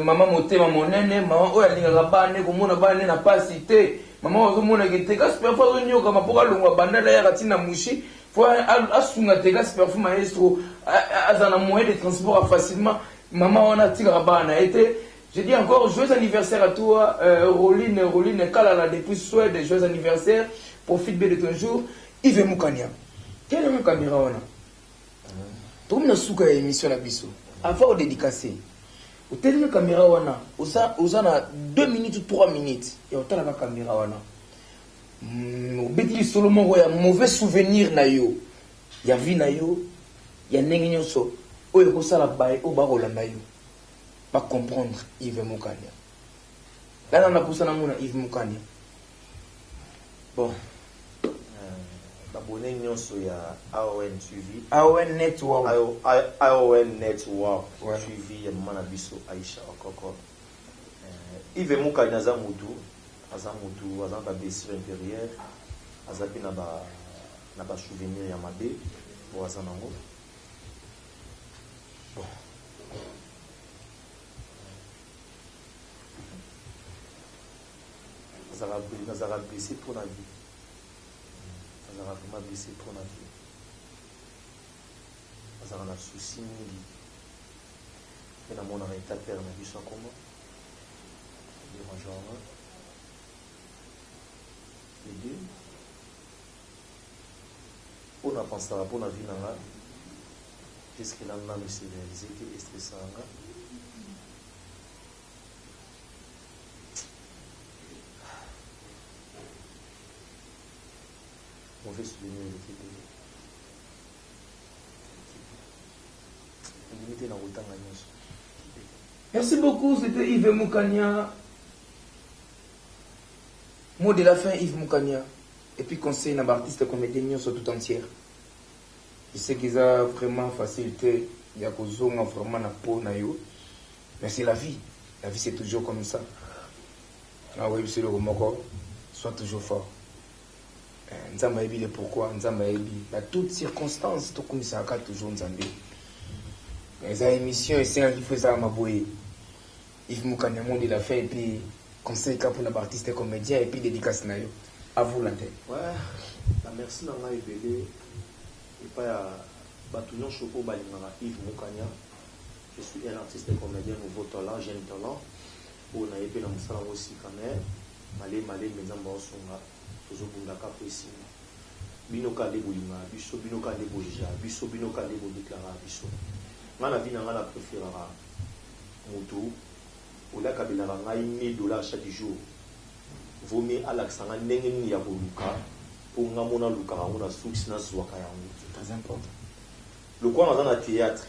[SPEAKER 7] Mama Motema Monene, Mama Oyalinga Rabane, Komona Bane na pas cité, Mama Ozomona Getega, super fois Nyo, comme pour Alonga Bandala Yaratina Mouchi, faut Asunga Tega, super fois maestro, Azana moyen de transport facilement, Mama Wana Tiga Rabana été. Je dis encore joyeux anniversaire à toi, Roline Kalala depuis Suède, joyeux anniversaire, profite bien de ton jour. Yves Mukanya. Quelle est la caméra? Tu as une émission à Bissou. Avant de dédicacer, tu as une caméra, tu as 2 minutes ou 3 minutes. Et tu as la caméra. Tu as seulement un mauvais souvenir. Il y a vie, il y a des choses. Il y a des choses. Pas comprendre Yves Mukanya. Là, on a poussé Yves Mukanya.
[SPEAKER 6] Bon. Abonné nyonso ya AON TV.
[SPEAKER 7] AON Network.
[SPEAKER 6] AON Network. TV ya mama na biso Aïcha Okoko. Yves Mukanya aza mutu aza ba blessure intérieure. Aza pe na ba souvenir ya mabe. Bo aza nango. Bon. Azara blessé pour la vie. Azara vraiment blessé pour la vie. Azara na souci mingi. Et na mona na état père na biso comment. Dérangeant. Les deux. On a pensé à la vie nanga. Jusque là on a mis réalisé que stressant. Mauvais souvenir de l'équipe.
[SPEAKER 7] Merci beaucoup, c'était Yves Mukanya. Mot de la fin, Yves Mukanya. Et puis conseil à l'artiste comédien sur tout entière. Je sais qu'ils ont vraiment facilité. Il y a vraiment na peau na yo. Mais c'est la vie. La vie c'est toujours comme ça. Ah oui, c'est le remoko. Sois toujours fort. Nzamba ebi le pourquoi, Nzamba ebi dans toutes circonstances, tout comme ça toujours Nzambe. Les émissions et c'est un qui fait ça à Maboye. Yves Mukanya monde il a fait et puis conseil pour les artistes comédiens et puis dédicace na yo. À vous l'antenne.
[SPEAKER 6] Ouais. Merci na ngai belé et pas batunon chopo balingana Yves Mukanya. Je suis un artiste comédien nouveau talent, jeune talent. On a épé na musala aussi quand même. Malé Nzamba osonga. Tozobundaka pesi bino kande bolinga biso bino kande boja biso bino kande bodeklara biso ngana vina ngana préférera moto ola kabelaka ngai $1000 chaque jour vaut mieux alaksanga ndenge nini ya koluka po nga mona lukaka ngo na suksi na zwaka yango.
[SPEAKER 7] C'est très important.
[SPEAKER 6] Lokwa naza na théâtre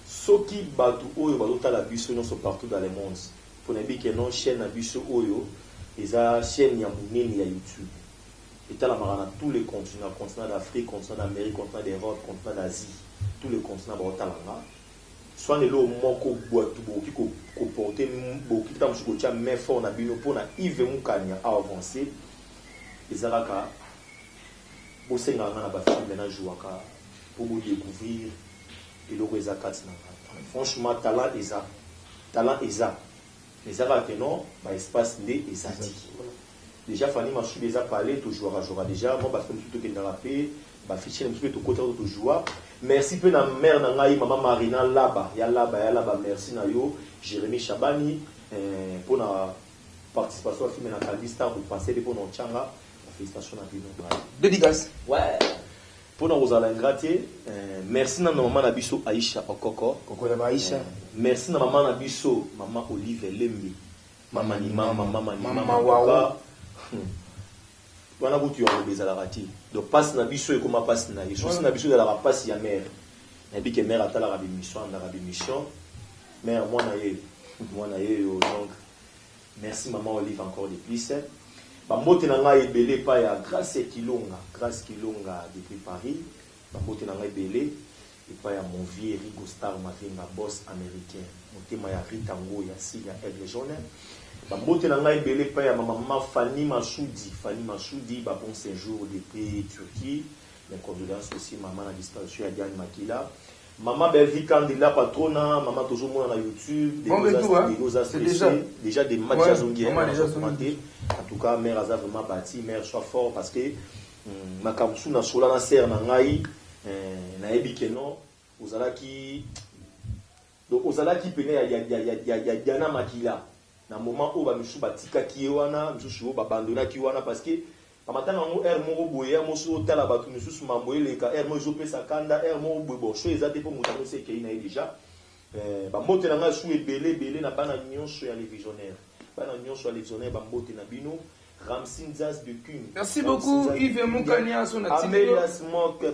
[SPEAKER 6] soki bato oyo bazotala biso nyonso partout dans le monde pour nayebi ke non chaîne na biso oyo eza chaîne ya munene ya YouTube etalamaka na tous les continents, continent d'Afrique, continent d'Amérique, continent d'Europe, continent d'Asie, tous les continents baotalanga soit lelo moko boatu boki ko porter boki ta musuko tia main fort na bino pona Yves Mukanya a avancer ezalaka bosenga na ba film na jouaka pour vous découvrir et le rézakat. Franchement, talent est ça. Talent est ça. Les arabes que non, espace né et ça. Déjà, Fanny m'a déjà parlé, tu joueras déjà. Moi, parce que je suis dans la paix, je suis fiché, je suis côté de joueur. Merci peu na mère na ngai maman Marina là-bas, ya là-bas, merci na yo Jérémy Chabani pour la participation à film na Kalista pour passer pour notre changa. Félicitations à bino.
[SPEAKER 7] Dédicace.
[SPEAKER 6] Ouais. Pour nous aux ingratiés, merci na maman na biso Aïcha Okoko.
[SPEAKER 7] Koko ya Aïcha.
[SPEAKER 6] Merci na maman na biso maman Olive Lembi. Maman
[SPEAKER 7] Wawa.
[SPEAKER 6] Wana butu ya bezala rati. Donc passe na biso et comment passe na yesu na biso de la passe ya mère. Na bi que mère atala rabi mission na rabi mission. Mère moi na ye donc merci maman Olive encore de plus. Ba mote na ngai belé pa ya Grâce Kilonga depuis Paris. Ba mote na ngai belé et pas ya mon vieux Rigo Star Mavinga boss américain. Motema ya Ritango ya Siga Aigle Jaune. Bambote na ngai belé pa ya maman Fanny Massoudi ba bon séjour depuis Turquie. Mes condoléances aussi maman a disparu à Diane Makila. Maman Belvi Kandila patrona, maman toujours moi na YouTube, des déjà des matchs zongiens commenté. En tout cas mère a vraiment bâti, mère soit fort parce que makamsu na sola na serre na ngai na ebike non ozalaki donc ozalaki pene ya Diana Makila. Na moment où ba misu batika ki wana misu ba abandona ki wana parce que pamatanga ngo air moko boya moso tala batu misu mamboye leka air mo zo pesa kanda air mo bobo cho ezate po mutano se ke ina déjà ba mote na nga su ebele na bana nyonso ya les visionnaires bana nyonso ya les visionnaires ba mote na bino Ramsinzas de Kun.
[SPEAKER 7] Merci beaucoup Yves Moukania son activité.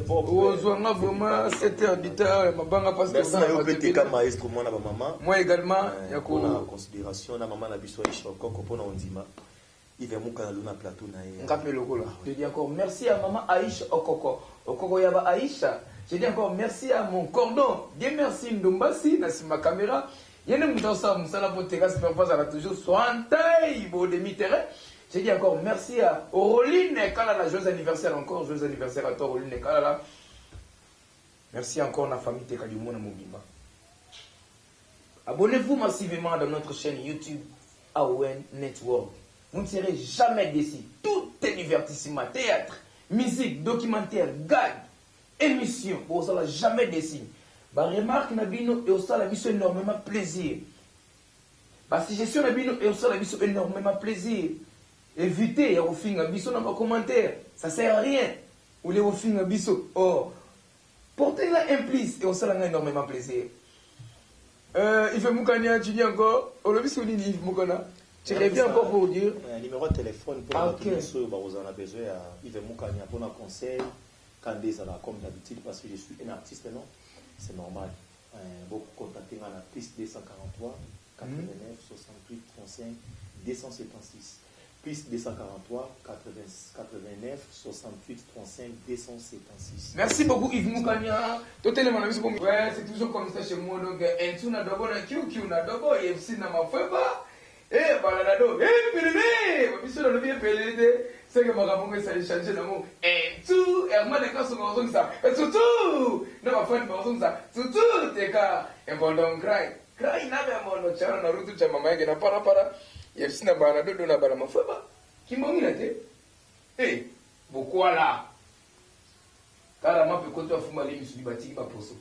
[SPEAKER 7] Ozwanga vraiment 7 heures d'heure mabanga parce que
[SPEAKER 6] merci à PTK maestro moi na ba maman.
[SPEAKER 7] Moi également
[SPEAKER 6] ya ko na considération na maman na biso Aïcha Okoko pona ondima. Yves Moukania luna plateau na ye.
[SPEAKER 7] Ngapé lokola. Je dis encore merci à maman Aïcha Okoko. Okoko yaba Aïcha. Je dis encore merci à mon cordon. Bien merci Ndombasi na ma caméra. Yene mutasa musala poteka super face à la toujours sointai bo demi terrain. J'ai dit encore merci à Aureline Kalala, joyeux anniversaire encore, joyeux anniversaire à toi Aureline Kalala. Merci encore à la famille Teka du Mona Mobimba. Abonnez-vous massivement dans notre chaîne YouTube AON Network. Vous ne serez jamais déçus. Tout est divertissement, théâtre, musique, documentaire, gag, émission. Vous ne serez jamais déçus. Remarque Nabino et au la mission énormément plaisir. Suggestion Nabino et au la mission énormément plaisir. Évitez ya ofinga biso dans vos commentaires, ça sert à rien. Ou les ofinga biso. Oh, portez-la implice et on s'en a énormément plaisir. Yves Moukania, tu dis encore, on le biso ni Yves Moukana. Tu reviens encore pour dire.
[SPEAKER 6] Numéro de téléphone pour ceux qui ont besoin à Yves Moukania pour un conseil. Quand des comme d'habitude parce que je suis un artiste, non, c'est normal. Beaucoup contacter à la piste 243 89 68 35 276. Plus 243 89 68 35 276.
[SPEAKER 7] Merci beaucoup Yves Moukania. Ouais, c'est toujours comme ça chez moi. Donc, un tout n'a d'abord un Q n'a d'abord et aussi n'a ma fait pas. Eh, baladado, eh, pédé, ma mission de bien pédé. C'est que ma ramon ça a changé d'amour. Un tout, et moi des cas sont en ça. Et tout, non, ma femme en ça. Tout, t'es cas, un bon don cry. Cry n'a pas mon chara na rutu chama maïga na para. Yefsi na bana dodo na bana mafaba. Kimbongi na te. Eh, pourquoi là? Car ma peut compter à fumer les muscles bâtis pas pour ça.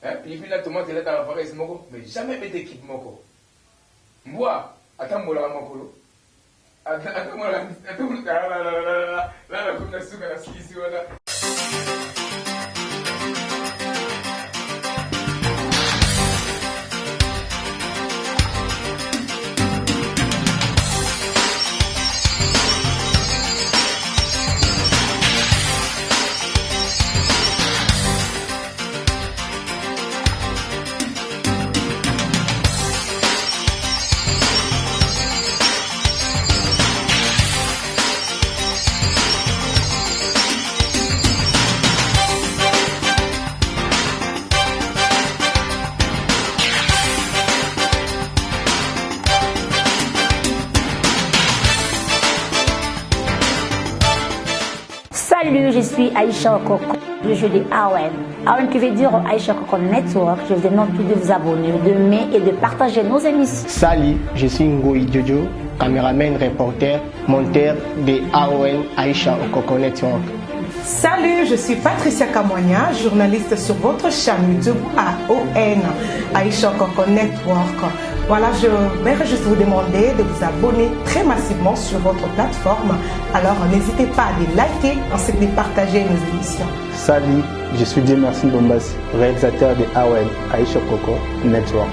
[SPEAKER 7] Hein? Puis la tomate là dans la forêt moko, mais jamais mettre équipe moko. Moi, attends moi la makolo. Attends moi la comme la suka la skisi wala.
[SPEAKER 1] Salut, je suis Aïcha Okoko. Je suis de AON. AON qui veut dire Aïcha Coco Network. Je vous demande tout de vous abonner, d'aimer et de partager nos émissions.
[SPEAKER 2] Salut, je suis Ngoï Jojo, caméraman, reporter, monteur de AON Aïcha Coco Network.
[SPEAKER 3] Salut, je suis Patricia Kamwanya, journaliste sur votre chaîne YouTube AON Aïcha Coco Network. Voilà, je vais juste vous demander de vous abonner très massivement sur votre plateforme. Alors n'hésitez pas à les liker ainsi que de partager nos émissions.
[SPEAKER 4] Salut, je suis Dieu Merci Dombas, réalisateur de AON Aïcha Coco Network.